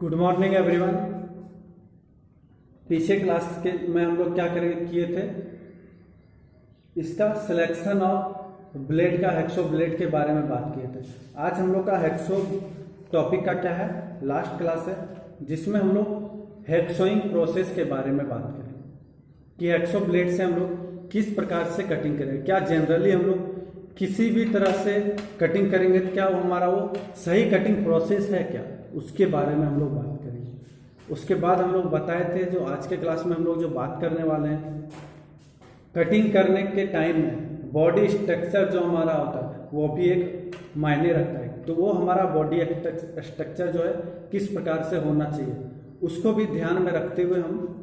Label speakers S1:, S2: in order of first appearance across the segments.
S1: Good morning everyone. पीछे class के में हम लोग क्या किए थे, इसका सिलेक्शन ऑफ ब्लेड का हेक्सो ब्लेड के बारे में बात किए थे। आज हम लोग का हेक्सो टॉपिक का क्या है, लास्ट क्लास है, जिसमें हम लोग हेक्सोइंग प्रोसेस के बारे में बात करें कि हेक्सो ब्लेड से हम लोग किस प्रकार से कटिंग करें। क्या जनरली हम लोग किसी भी तरह से कटिंग करेंगे तो क्या वो हमारा वो सही कटिंग प्रोसेस है क्या, उसके बारे में हम लोग बात करेंगे। उसके बाद हम लोग बताए थे, जो आज के क्लास में हम लोग जो बात करने वाले हैं, कटिंग करने के टाइम में बॉडी स्ट्रक्चर जो हमारा होता है वो भी एक मायने रखता है। तो वो हमारा बॉडी स्ट्रक्चर जो है किस प्रकार से होना चाहिए, उसको भी ध्यान में रखते हुए हम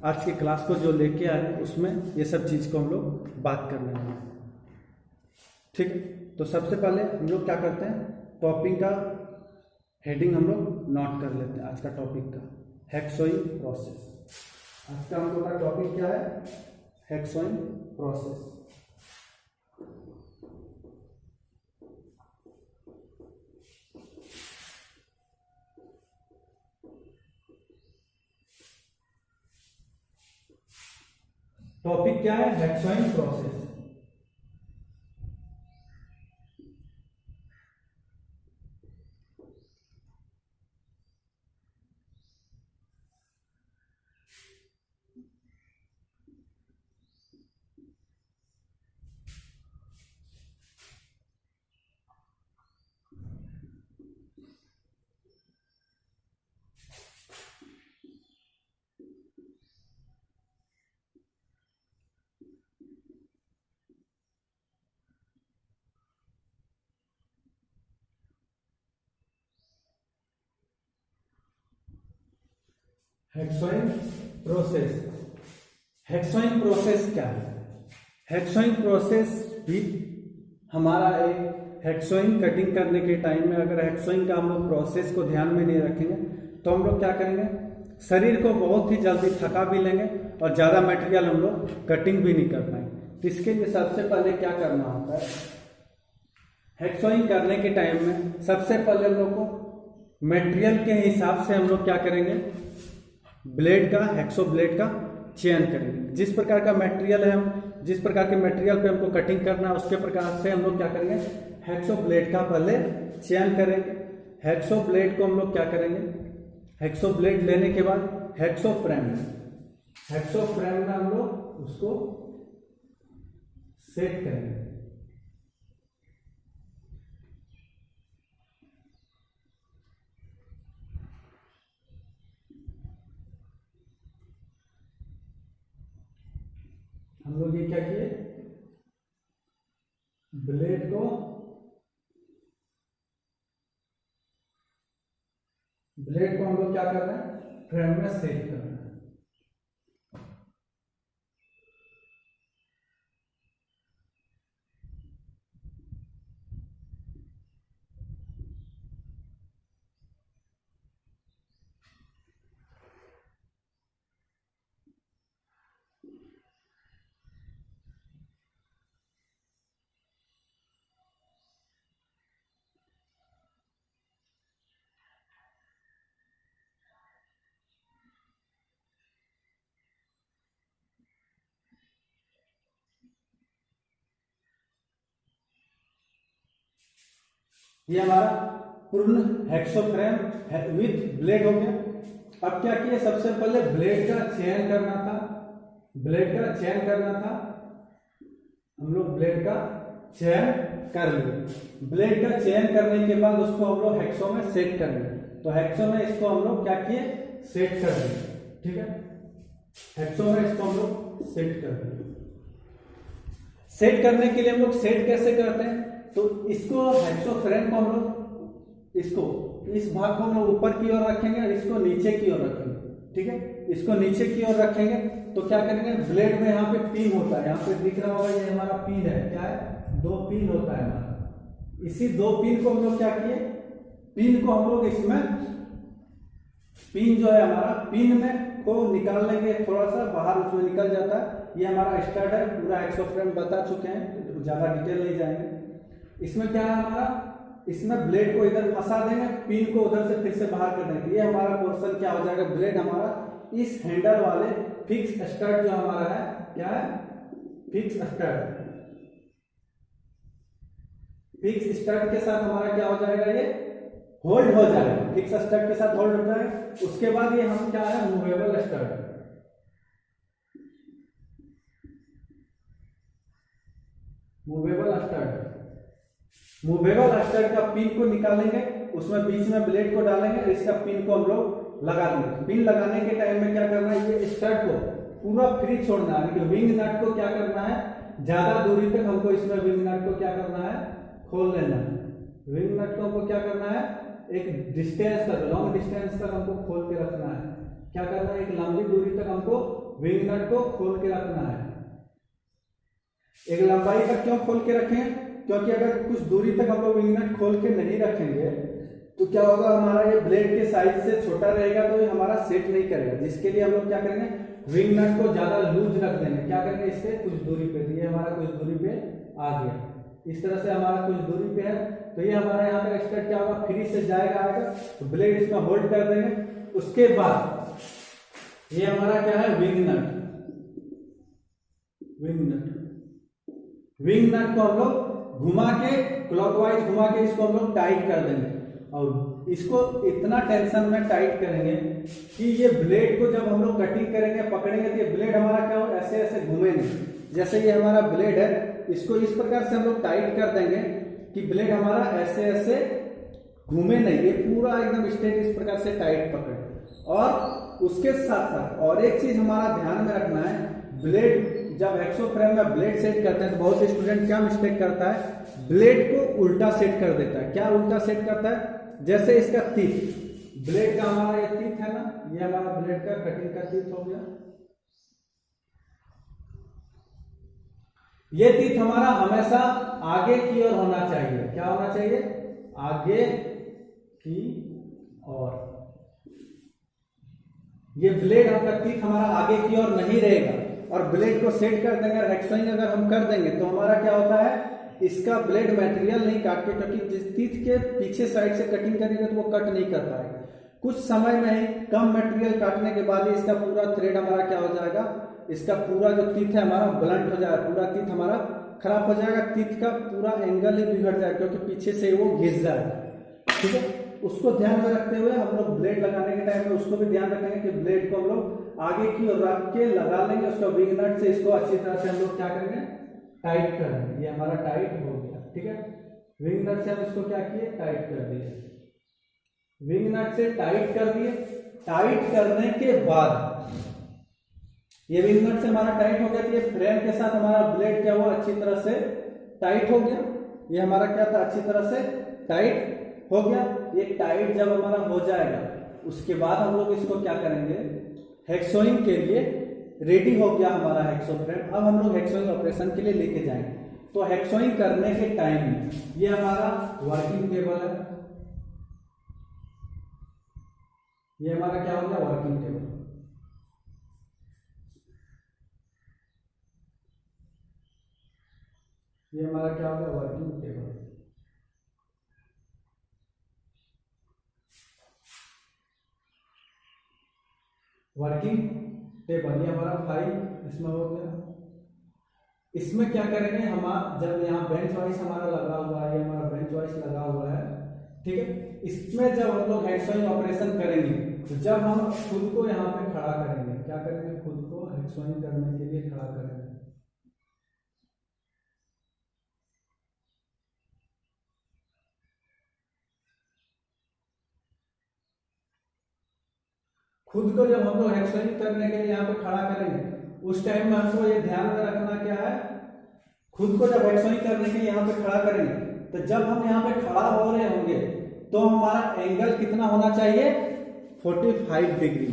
S1: आज की क्लास को जो लेके आए उसमें ये सब चीज़ को हम लोग बात करने वाले हैं। ठीक है, तो सबसे पहले हम लोग क्या करते हैं, टॉपिक का हेडिंग हम लोग नोट कर लेते हैं। आज का टॉपिक का हेक्सोइंग प्रोसेस। आज का हम लोग का टॉपिक क्या है, हेक्सोइंग प्रोसेस। टॉपिक क्या है, हेक्सोइंग प्रोसेस। हेक्सोइंग प्रोसेस। हेक्सोइंग प्रोसेस क्या है? हेक्सोइंग प्रोसेस भी हमारा एक हेक्सोइंग कटिंग करने के टाइम में अगर हेक्सोइंग का हम लोग प्रोसेस को ध्यान में नहीं रखेंगे तो हम लोग क्या करेंगे, शरीर को बहुत ही जल्दी थका भी लेंगे और ज़्यादा मटेरियल हम लोग कटिंग भी नहीं कर पाएंगे। तो इसके लिए सबसे पहले क्या करना होता है, हेक्सोइंग करने के टाइम में सबसे पहले हम लोग को मटेरियल के हिसाब से हम लोग क्या करेंगे, ब्लेड का, हेक्सो ब्लेड का चयन करेंगे। जिस प्रकार का मटेरियल है, हम जिस प्रकार के मटेरियल पे हमको कटिंग करना है उसके प्रकार से हम लोग क्या करेंगे, हेक्सो ब्लेड का पहले चयन करेंगे। हेक्सो ब्लेड को हम लोग क्या करेंगे, हेक्सो ब्लेड लेने के बाद हेक्सो फ्रेम में हम लोग उसको सेट करेंगे। हम लोग ये क्या किए, ब्लेड को हम लोग क्या कर रहे हैं, फ्रेम में सेट कर रहे हैं। ये हमारा पूर्ण हेक्सो फ्रेम विथ ब्लेड हो गया। अब क्या किया, सबसे पहले ब्लेड का चयन करना था। हम लोग ब्लेड का चयन कर लिए। ब्लेड का चयन करने के बाद उसको हम लोग हेक्सो में सेट करेंगे। तो हेक्सो में इसको हम लोग क्या किए, सेट कर दिए। ठीक है, हेक्सो में इसको हम लोग सेट कर दिए। सेट करने के लिए हम लोग सेट कैसे करते हैं, तो इसको हेक्सो फ्रेम को हम लोग इसको इस भाग को हम लोग ऊपर की ओर रखेंगे और इसको नीचे की ओर रखेंगे। ठीक है, इसको नीचे की ओर रखेंगे तो क्या करेंगे, ब्लेड में यहाँ पे पिन होता है, यहाँ पे दिख रहा होगा, ये हमारा पिन है। क्या है, 2 पिन होता है हमारा। इसी 2 पिन को हम लोग क्या किए, पिन को हम लोग इसमें, पिन जो है हमारा, पिन में को निकाल लेंगे, थोड़ा सा बाहर उसमें निकल जाता है। ये हमारा स्टार्ट है, पूरा हेक्सो फ्रेम बता चुके हैं, ज्यादा डिटेल नहीं जाएंगे। इसमें क्या है, हमारा इसमें ब्लेड को इधर फंसा देंगे, पिन को उधर से फिर से बाहर कर देंगे। ये हमारा पोर्शन क्या हो जाएगा, ब्लेड हमारा इस हैंडल वाले फिक्स स्टड जो हमारा है, क्या है, फिक्स स्टड। फिक्स स्टड के साथ हमारा क्या हो जाएगा, ये होल्ड हो जाएगा, फिक्स स्टड के साथ होल्ड हो जाएगा। उसके बाद ये हम क्या है, movable stud. Movable stud, movable stud का पिन को निकालेंगे, उसमें बीच में ब्लेड को डालेंगे, इसका पिन को हम लोग लगा देंगे। पिन लगाने के टाइम में क्या करना है, ये स्टड को पूरा फ्री छोड़ना है। विंग नट को क्या करना है, ज्यादा दूरी तक हमको इसमें विंग नट को क्या करना है, खोल लेना है। विंग नट को हमको क्या करना है, एक डिस्टेंस तक, लॉन्ग डिस्टेंस तक हमको खोल के रखना है। क्या करना है, एक लंबी दूरी तक हमको विंग नट को खोल के रखना है। एक लंबाई तक क्यों खोल के रखें, क्योंकि अगर कुछ दूरी तक हम लोग विंग नट खोल के नहीं रखेंगे तो क्या होगा, हमारा ये ब्लेड के साइज से छोटा रहेगा तो ये हमारा सेट नहीं करेगा। जिसके लिए हम लोग क्या करेंगे, विंग नट को ज्यादा लूज रख देंगे। क्या करेंगे, इससे कुछ दूरी पे, ये हमारा कुछ दूरी पे आ गया, इस तरह से हमारा कुछ दूरी पे है। तो ये हमारा यहाँ पे स्टड क्या होगा, फ्री से जाएगा, आएगा, तो ब्लेड इसमें होल्ड कर देंगे। उसके बाद ये हमारा क्या है, विंग नट। विंग नट, विंग नट को हम लोग घुमा के, क्लॉकवाइज घुमा के इसको हम लोग टाइट कर देंगे। और इसको इतना टेंशन में टाइट करेंगे कि ये ब्लेड को जब हम लोग कटिंग करेंगे, पकड़ेंगे, तो ये ब्लेड हमारा क्या हो, ऐसे ऐसे घूमे नहीं। जैसे ये हमारा ब्लेड है, इसको इस प्रकार से हम लोग टाइट कर देंगे कि ब्लेड हमारा ऐसे ऐसे घूमे नहीं, ये पूरा एकदम स्ट्रेट इस प्रकार से टाइट पकड़े। और उसके साथ साथ और एक चीज हमारा ध्यान में रखना है, ब्लेड जब हेक्सो फ्रेम में ब्लेड सेट करते हैं तो बहुत से स्टूडेंट क्या मिस्टेक करता है, ब्लेड को उल्टा सेट कर देता है। क्या उल्टा सेट करता है, जैसे इसका टीथ, ब्लेड का हमारा ये टीथ है ना, ये हमारा ब्लेड का कटिंग का टीथ हो गया। ये टीथ हमारा हमेशा आगे की ओर होना चाहिए। क्या होना चाहिए, आगे की ओर। ये ब्लेड आपका टीथ हमारा आगे की ओर नहीं रहेगा। और ब्लेड को सेट कर देंगे, हेक्सोइंग अगर हम कर देंगे तो हमारा क्या होता है, इसका ब्लेड मटेरियल नहीं काटते, क्योंकि जिस टीथ के पीछे साइड से कटिंग करेंगे तो वो कट नहीं कर पाएगा। कुछ समय में ही कम मटेरियल काटने के बाद ही इसका पूरा थ्रेड हमारा क्या हो जाएगा, इसका पूरा जो टीथ है हमारा ब्लंट हो जाएगा, पूरा टीथ हमारा खराब हो जाएगा, टीथ का पूरा एंगल ही बिगड़ जाएगा, क्योंकि पीछे से वो घिस जाएगा। ठीक है, उसको ध्यान में रखते हुए हम लोग ब्लेड लगाने के टाइम में उसको भी ध्यान रखेंगे कि ब्लेड को हम लोग आगे की ओर रख के लगा लेंगे। उसका विंग नट से इसको अच्छी तरह से हम लोग क्या करेंगे, टाइट कर देंगे। ये हमारा टाइट हो गया। ठीक है, विंग नट से हम इसको क्या किए, टाइट कर दिए। विंग नट से टाइट कर दिए। टाइट करने के बाद ये विंग नट से हमारा टाइट हो गया, तो ये फ्रेम के साथ हमारा ब्लेड क्या हुआ, अच्छी तरह से टाइट हो गया। ये हमारा क्या था, अच्छी तरह से टाइट हो गया। ये टाइट जब हमारा हो जाएगा उसके बाद हम लोग इसको क्या करेंगे, हेक्सोइंग के लिए रेडी हो गया हमारा हेक्सो फ्रेम। अब हम लोग हेक्सोइंग ऑपरेशन के लिए लेके जाएंगे। तो हेक्सोइंग करने के टाइम में ये हमारा वर्किंग टेबल है, ये हमारा क्या हो गया, वर्किंग टेबल। ये हमारा क्या हो गया, वर्किंग टेबल। वर्किंग टेबल, ये हमारा फाइल इसमें हो गया। इसमें क्या करेंगे हम, जब यहाँ बेंच वाइस हमारा लगा हुआ है, ये हमारा बेंच वाइस लगा हुआ है। ठीक है, इसमें जब हम लोग हेक्सोइंग ऑपरेशन करेंगे तो जब हम खुद को यहाँ पे खड़ा करेंगे, क्या करेंगे, खुद को हेक्सोइंग करने के लिए खड़ा करेंगे। खुद को जब हम लोग हेक्सोइंग करने के लिए यहाँ पे खड़ा करेंगे उस टाइम में हमको ये ध्यान में रखना क्या है, खुद को जब हेक्सोइंग करने के लिए यहाँ पे खड़ा करेंगे तो जब हम यहाँ पे खड़ा हो रहे होंगे तो हमारा एंगल कितना होना चाहिए, 45 डिग्री,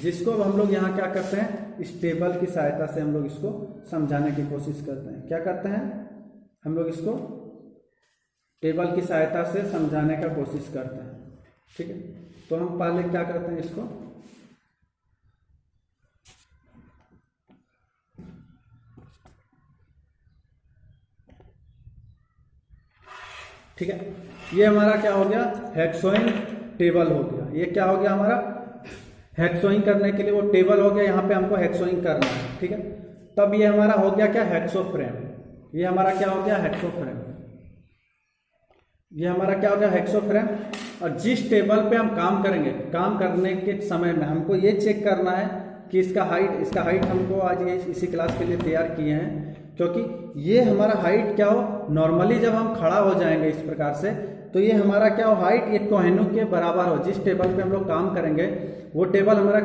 S1: जिसको अब हम लोग यहाँ क्या करते हैं, इस टेबल की सहायता से हम लोग इसको समझाने की कोशिश करते हैं। क्या करते हैं, हम लोग इसको टेबल की सहायता से समझाने का कोशिश करते हैं। ठीक है, तो हम पहले क्या करते हैं, इसको ठीक है, ये हमारा क्या हो गया, हेक्सोइंग टेबल हो गया। ये क्या हो गया हमारा, हेक्सोइंग करने के लिए वो टेबल हो गया, यहाँ पे हमको हेक्सोइंग करना है, ठीक है। तब ये हमारा हो गया क्या, हेक्सोफ्रेम। ये हमारा क्या हो गया, हेक्सोफ्रेम। ये हमारा क्या हो गया, हेक्सोफ्रेम। और जिस टेबल पे हम काम करेंगे, काम करने के समय में हमको ये चेक करना है कि इसका हाइट हमको आज ये इसी क्लास के लिए तैयार किए हैं, क्योंकि ये हमारा हाइट क्या हो, नॉर्मली जब हम खड़ा हो जाएंगे इस प्रकार से, तो ये हमारा क्या हो, हाइट ये कोहिनू के बराबर हो। जिस टेबल पे हम लोग काम करेंगे वो टेबल हमारा,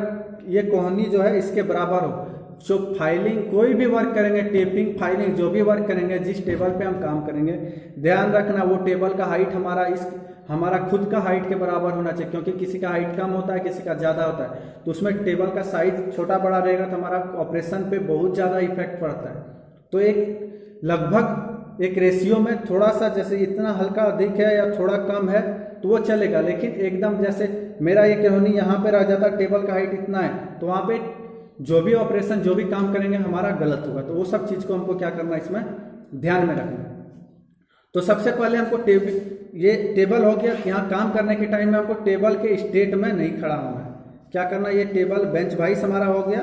S1: ये कोहनी जो है इसके बराबर हो। जो फाइलिंग कोई भी वर्क करेंगे, टेपिंग, फाइलिंग जो भी वर्क करेंगे, जिस टेबल पे हम काम करेंगे, ध्यान रखना वो टेबल का हाइट हमारा खुद का हाइट के बराबर होना चाहिए, क्योंकि किसी का हाइट कम होता है, किसी का ज़्यादा होता है, तो उसमें टेबल का साइज छोटा बड़ा रहेगा तो हमारा ऑपरेशन पे बहुत ज़्यादा इफेक्ट पड़ता है। तो एक लगभग एक रेशियो में थोड़ा सा, जैसे इतना हल्का अधिक है या थोड़ा कम है तो वो चलेगा, लेकिन एकदम जैसे मेरा ये कोहनी यहाँ पे रह जाता, टेबल का हाइट इतना है, तो वहाँ पे जो भी ऑपरेशन जो भी काम करेंगे हमारा गलत होगा। तो वो सब चीज़ को हमको क्या करना है, इसमें ध्यान में रखना है। तो सबसे पहले हमको ये टेबल हो गया, यहाँ काम करने के टाइम में हमको टेबल के स्टेट में नहीं खड़ा होना है। क्या करना है, ये टेबल बेंच वाइस हमारा हो गया,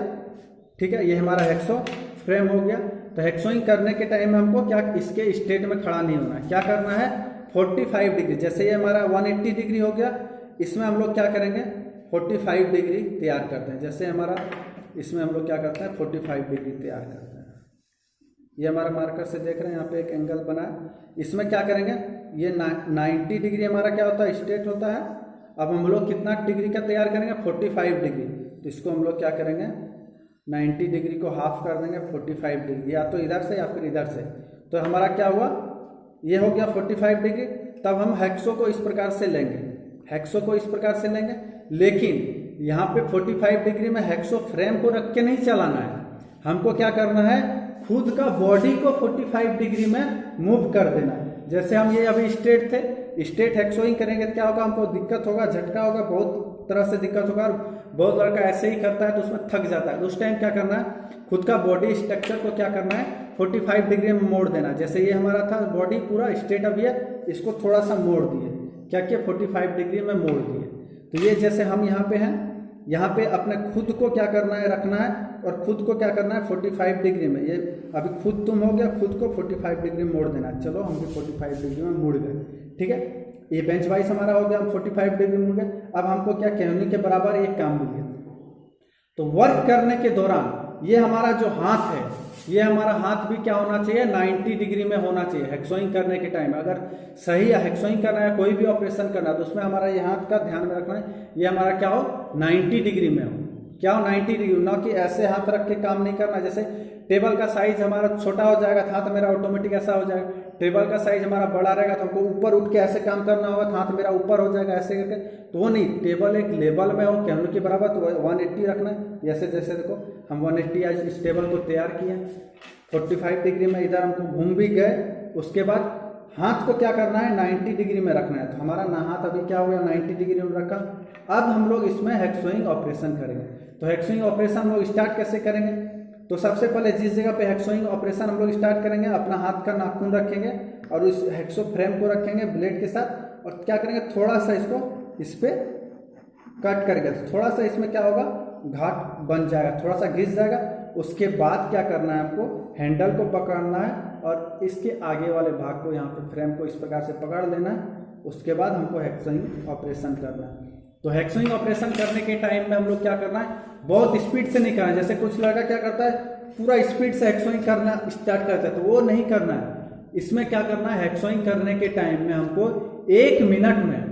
S1: ठीक है। ये हमारा हेक्सो फ्रेम हो गया। तो हेक्सोइंग करने के टाइम में हमको क्या, इसके स्टेट में खड़ा नहीं होना है। क्या करना है, 45 डिग्री, जैसे ये हमारा 180 डिग्री हो गया, इसमें हम लोग क्या करेंगे, 45 डिग्री तैयार करते हैं। जैसे हमारा इसमें हम लोग क्या करते हैं, 45 डिग्री तैयार करते हैं। ये हमारा मार्कर से देख रहे हैं, यहाँ पे एक एंगल बना है, इसमें क्या करेंगे, ये 90 डिग्री हमारा क्या होता है, स्ट्रेट होता है। अब हम लोग कितना डिग्री का तैयार करेंगे, 45 डिग्री। तो इसको हम लोग क्या करेंगे, 90 डिग्री को हाफ कर देंगे, 45 डिग्री, या तो इधर से या फिर इधर से। तो हमारा क्या हुआ, ये हो गया 45 डिग्री। तब हम हेक्सो को इस प्रकार से लेंगे, हेक्सो को इस प्रकार से लेंगे, लेकिन यहाँ पे 45 डिग्री में हेक्सो फ्रेम को रख के नहीं चलाना है। हमको क्या करना है, खुद का बॉडी को 45 डिग्री में मूव कर देना है। जैसे हम ये अभी स्ट्रेट थे, स्ट्रेट हेक्सोइंग करेंगे तो क्या होगा, हमको दिक्कत होगा, झटका होगा, बहुत तरह से दिक्कत होगा। बहुत लड़का ऐसे ही करता है तो उसमें थक जाता है। तो उस टाइम क्या करना है, खुद का बॉडी स्ट्रक्चर को क्या करना है, 45 डिग्री में मोड़ देना। जैसे ये हमारा था बॉडी पूरा स्ट्रेट, अभी है, इसको थोड़ा सा मोड़ दिए, क्या किया, 45 डिग्री में मोड़ दिए। तो ये जैसे हम यहाँ पे हैं, यहाँ पे अपने खुद को क्या करना है, रखना है, और खुद को क्या करना है 45 डिग्री में। ये अभी खुद तुम हो गया, खुद को 45 डिग्री मोड़ देना। चलो हम भी 45 डिग्री में मुड़ गए, ठीक है। ये बेंच वाइज हमारा हो गया, हम 45 डिग्री मुड़ गए। अब हमको क्या, कोहनी के बराबर एक काम मिल गया। तो वर्क करने के दौरान ये हमारा जो हाथ है, ये हमारा हाथ भी क्या होना चाहिए, 90 डिग्री में होना चाहिए। हेक्सोइंग करने के टाइम अगर सही हेक्सोइंग करना है, कोई भी ऑपरेशन करना है, तो उसमें हमारा ये हाथ का ध्यान में रखना है, ये हमारा क्या हो, 90 डिग्री में हो। क्या हो, 90 डिग्री, ना कि ऐसे हाथ रख के काम नहीं करना। जैसे टेबल का साइज हमारा छोटा हो जाएगा, हाथ मेरा ऑटोमेटिक ऐसा हो जाएगा। टेबल का साइज हमारा बड़ा रहेगा तो हमको ऊपर उठ के ऐसे काम करना होगा, तो हाथ मेरा ऊपर हो जाएगा ऐसे करके। तो वो नहीं, टेबल एक लेवल में हो, कोहनी के बराबर, तो 180 रखना है। जैसे जैसे देखो हम 180 आज इस टेबल को तैयार किए, 45 डिग्री में इधर हमको घूम भी गए। उसके बाद हाथ को क्या करना है, 90 डिग्री में रखना है। तो हमारा ना हाथ अभी क्या हो गया, 90 डिग्री में रखा। अब हम लोग इसमें हेक्सोइंग ऑपरेशन करेंगे। तो हेक्सोइंग ऑपरेशन हम लोग स्टार्ट कैसे करेंगे, तो सबसे पहले जिस जगह पे हेक्सोइंग ऑपरेशन हम लोग स्टार्ट करेंगे, अपना हाथ का नाखून रखेंगे और उस हेक्सो फ्रेम को रखेंगे ब्लेड के साथ, और क्या करेंगे, थोड़ा सा इसको इस पे कट करेंगे। तो थोड़ा सा इसमें क्या होगा, घाट बन जाएगा, थोड़ा सा घिस जाएगा। उसके बाद क्या करना है, आपको हैंडल को पकड़ना है और इसके आगे वाले भाग को, यहाँ पे फ्रेम को इस प्रकार से पकड़ लेना है। उसके बाद हमको हेक्सोइंग ऑपरेशन करना है। तो हेक्सोइंग ऑपरेशन करने के टाइम में हम लोग क्या करना है, बहुत स्पीड से नहीं करना है। जैसे कुछ लड़का क्या करता है, पूरा स्पीड से हेक्सोइंग करना स्टार्ट करता है, तो वो नहीं करना है। इसमें क्या करना है, हेक्सोइंग करने के टाइम में हमको 1 मिनट में,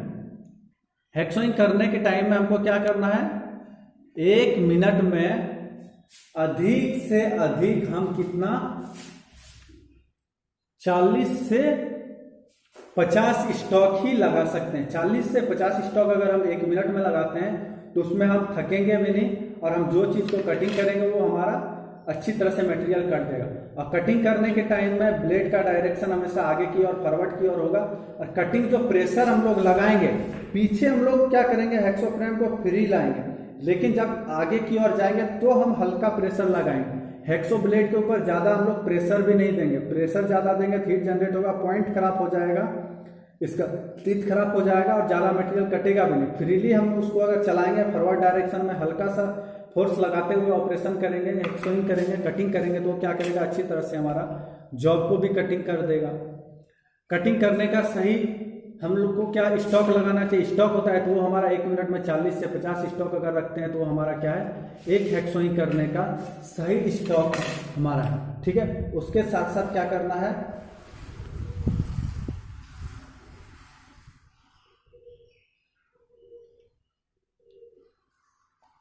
S1: हेक्सोइंग करने के टाइम में हमको क्या करना है, 1 मिनट में अधिक से अधिक हम कितना, 40 से 50 स्टॉक ही लगा सकते हैं। 40 से 50 स्टॉक अगर हम 1 मिनट में लगाते हैं तो उसमें हम थकेंगे भी नहीं, और हम जो चीज़ को कटिंग करेंगे वो हमारा अच्छी तरह से मटेरियल कट देगा। और कटिंग करने के टाइम में ब्लेड का डायरेक्शन हमेशा आगे की और फॉरवर्ड की ओर होगा। और कटिंग जो प्रेशर हम लोग लगाएंगे, पीछे हम लोग क्या करेंगे, हेक्सो फ्रेम को फ्री लाएंगे, लेकिन जब आगे की ओर जाएंगे तो हम हल्का प्रेशर लगाएंगे। हेक्सो ब्लेड के ऊपर ज़्यादा हम लोग प्रेशर भी नहीं देंगे, प्रेशर ज़्यादा देंगे तो हीट जनरेट होगा, पॉइंट खराब हो जाएगा। इसका टीथ खराब हो जाएगा और ज़्यादा मटेरियल कटेगा भी नहीं। फ्रीली हम उसको अगर चलाएंगे फॉरवर्ड डायरेक्शन में हल्का सा फोर्स लगाते हुए ऑपरेशन करेंगे, हेक्सोइंग करेंगे, कटिंग करेंगे, तो क्या करेगा, अच्छी तरह से हमारा जॉब को भी कटिंग कर देगा। कटिंग करने का सही हम लोग को क्या स्टॉक लगाना चाहिए। स्टॉक होता है तो वो हमारा 1 मिनट में 40 से 50 स्टॉक अगर रखते हैं तो हमारा क्या है, एक हेक्सोइंग करने का सही स्टॉक हमारा है। ठीक है, उसके साथ साथ क्या करना है,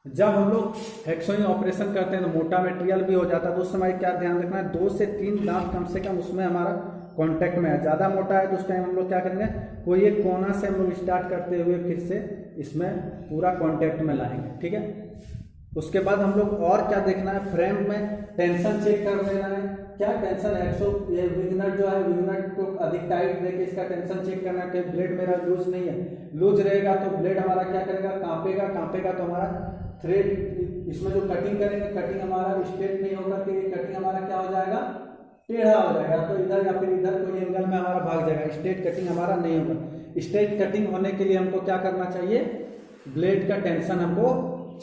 S1: जब हम लोग हेक्सोइंग ऑपरेशन करते हैं तो मोटा मटेरियल भी हो जाता है, तो उस समय क्या ध्यान रखना है, 2 से 3 दांत कम से कम उसमें हमारा कांटेक्ट में है। ज़्यादा मोटा है तो उस टाइम हम लोग क्या करेंगे, कोई एक कोना से हम लोग स्टार्ट करते हुए फिर से इसमें पूरा कांटेक्ट में लाएंगे। ठीक है, उसके बाद हम लोग और क्या देखना है, फ्रेम में टेंशन चेक कर लेना है। क्या टेंशन है, ये विंगनट जो है, विंगनट को अधिक टाइट देके इसका टेंशन चेक करना है कि ब्लेड मेरा लूज नहीं है। लूज रहेगा तो ब्लेड हमारा क्या करेगा, कांपेगा। कांपेगा तो हमारा थ्रेड, इसमें जो कटिंग करेंगे, कटिंग हमारा स्ट्रेट नहीं होकर के कटिंग हमारा क्या हो जाएगा, टेढ़ा हो जाएगा। तो इधर या फिर इधर कोई एंगल में हमारा भाग जाएगा, स्ट्रेट कटिंग हमारा नहीं होगा। स्ट्रेट कटिंग होने के लिए हमको क्या करना चाहिए, ब्लेड का टेंशन हमको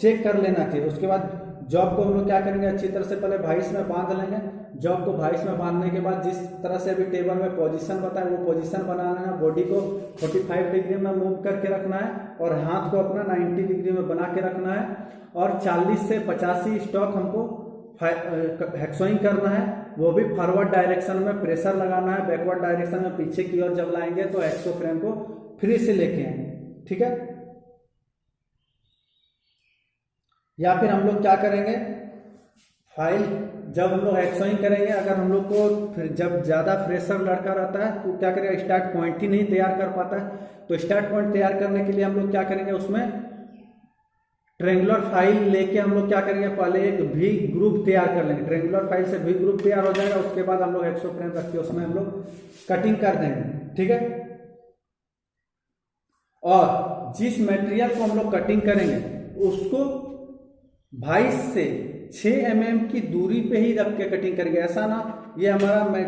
S1: चेक कर लेना चाहिए। उसके बाद जॉब को हम लोग क्या करेंगे, अच्छी तरह से पहले वाइस में बांध लेंगे। जॉब को वाइस में बांधने के बाद जिस तरह से अभी टेबल में पोजीशन बताए वो पोजीशन बनाना है। बॉडी को 45 डिग्री में मूव करके रखना है और हाथ को अपना 90 डिग्री में बना के रखना है और 40 से 85 स्टॉक हमको हेक्सोइंग करना है, वो भी फॉरवर्ड डायरेक्शन में प्रेशर लगाना है। बैकवर्ड डायरेक्शन में पीछे की ओर जब लाएंगे तो हेक्सो फ्रेम को फ्री से लेके आएंगे। ठीक है, या फिर हम लोग क्या करेंगे, फाइल जब हम लोग हेक्सोइंग करेंगे, अगर हम लोग को फिर जब ज़्यादा प्रेशर लड़का रहता है तो क्या करेगा, स्टार्ट पॉइंट ही नहीं तैयार कर पाता है। तो स्टार्ट पॉइंट तैयार करने के लिए हम लोग क्या करेंगे, उसमें ट्रेंगुलर फाइल लेके हम लोग क्या करेंगे, पहले एक वी ग्रुप तैयार कर लेंगे। ट्रेंगुलर फाइल से वी ग्रुप तैयार हो जाएगा, उसके बाद हम लोग हेक्सो फ्रेम रख के उसमें हम लोग कटिंग कर देंगे। ठीक है, और जिस मटेरियल को हम लोग कटिंग करेंगे उसको 22 से 6 mm की दूरी पे ही रख के कटिंग करेंगे। ऐसा ना ये हमारा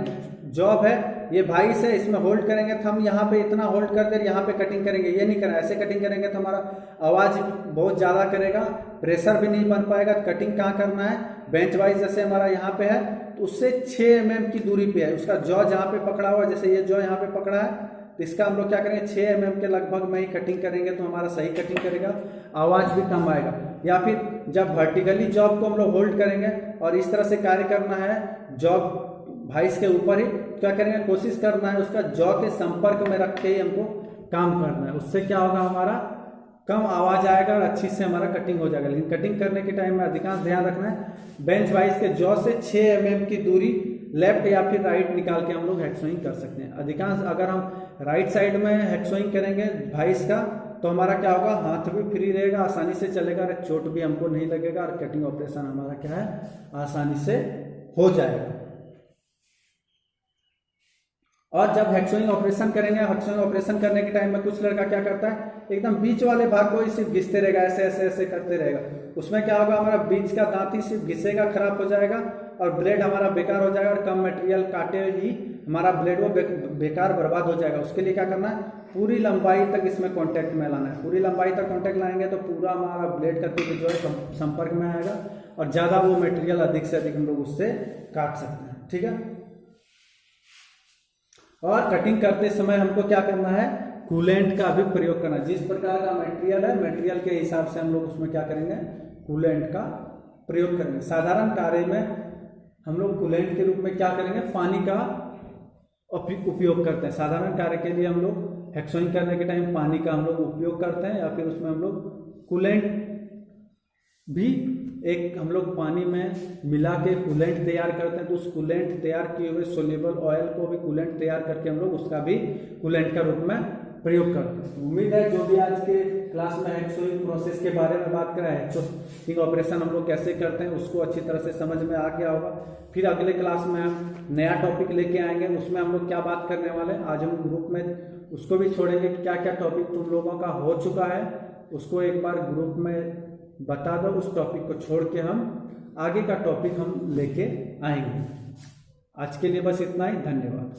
S1: जॉब है, ये 22 है, इसमें होल्ड करेंगे तो हम यहाँ पे इतना होल्ड कर दे यहाँ पे कटिंग करेंगे, ये नहीं करना। ऐसे कटिंग करेंगे तो हमारा आवाज़ बहुत ज़्यादा करेगा, प्रेशर भी नहीं बन पाएगा। कटिंग कहाँ करना है, बेंच वाइज जैसे हमारा यहाँ पे है तो उससे 6 mm की दूरी पे है, उसका जॉ जहाँ पे पकड़ा हुआ है, जैसे ये जॉ यहाँ पे पकड़ा है तो इसका हम लोग क्या करेंगे, 6 mm के लगभग में ही कटिंग करेंगे तो हमारा सही कटिंग करेगा, आवाज़ भी कम आएगा। या फिर जब वर्टिकली जॉब को हम लोग होल्ड करेंगे और इस तरह से कार्य करना है, जॉब वाइस के ऊपर ही क्या करेंगे, कोशिश करना है उसका जॉ के संपर्क में रख के ही हमको काम करना है। उससे क्या होगा, हमारा कम आवाज़ आएगा और अच्छी से हमारा कटिंग हो जाएगा। लेकिन कटिंग करने के टाइम में अधिकांश ध्यान रखना है, बेंच वाइस के जॉ से 6 mm की दूरी लेफ्ट या फिर राइट निकाल के हम लोग हेक्सोइंग कर सकते हैं। अधिकांश अगर हम राइट साइड में हेक्सोइंग करेंगे वाइस का तो हमारा क्या होगा, हाथ भी फ्री रहेगा, आसानी से चलेगा, चोट भी हमको नहीं लगेगा और कटिंग ऑपरेशन हमारा क्या है, आसानी से हो जाएगा। और जब हेक्सोइंग ऑपरेशन करेंगे, हेक्सोइंग ऑपरेशन करने के टाइम में कुछ लड़का क्या करता है, एकदम बीच वाले भाग को ही सिर्फ घिसते रहेगा, ऐसे ऐसे ऐसे करते रहेगा। उसमें क्या होगा, हमारा बीच का दांत ही सिर्फ घिसेगा, खराब हो जाएगा और ब्लेड हमारा बेकार हो जाएगा और कम मटेरियल काटे ही हमारा ब्लेड वो बेकार बर्बाद हो जाएगा। उसके लिए क्या करना है, पूरी लंबाई तक इसमें कांटेक्ट में लाना है। पूरी लंबाई तक कांटेक्ट लाएंगे तो पूरा हमारा ब्लेड का टिप जो है संपर्क में आएगा और ज़्यादा वो मटेरियल अधिक से अधिक हम लोग उससे काट सकते हैं। ठीक है, और कटिंग करते समय हमको क्या करना है, कूलेंट का भी प्रयोग करना है। जिस प्रकार का मटेरियल है, मटेरियल के हिसाब से हम लोग उसमें क्या करेंगे, कूलेंट का प्रयोग करेंगे। साधारण कार्य में हम लोग कूलेंट के रूप में क्या करेंगे, पानी का उपयोग करते हैं। साधारण कार्य के लिए हम लोग हेक्सोइंग करने के टाइम पानी का हम लोग उपयोग करते हैं या फिर उसमें हम लोग कूलेंट भी एक हम लोग पानी में मिला के कूलेंट तैयार करते हैं। तो उस कूलेंट तैयार किए हुए सोल्यूबल ऑयल को भी कूलेंट तैयार करके हम लोग उसका भी कूलेंट का रूप में प्रयोग करते हैं। उम्मीद है जो भी आज के क्लास में हेक्सोइंग प्रोसेस के बारे में बात करा है, हेक्सोइंग ऑपरेशन हम लोग कैसे करते हैं उसको अच्छी तरह से समझ में आ गया होगा। फिर अगले क्लास में हम नया टॉपिक लेके आएंगे, उसमें हम लोग क्या बात करने वाले हैं। आज हम ग्रुप में उसको भी छोड़ेंगे कि क्या क्या टॉपिक तुम लोगों का हो चुका है, उसको एक बार ग्रुप में बता दो। उस टॉपिक को छोड़ के हम आगे का टॉपिक हम लेके आएंगे। आज के लिए बस इतना ही, धन्यवाद।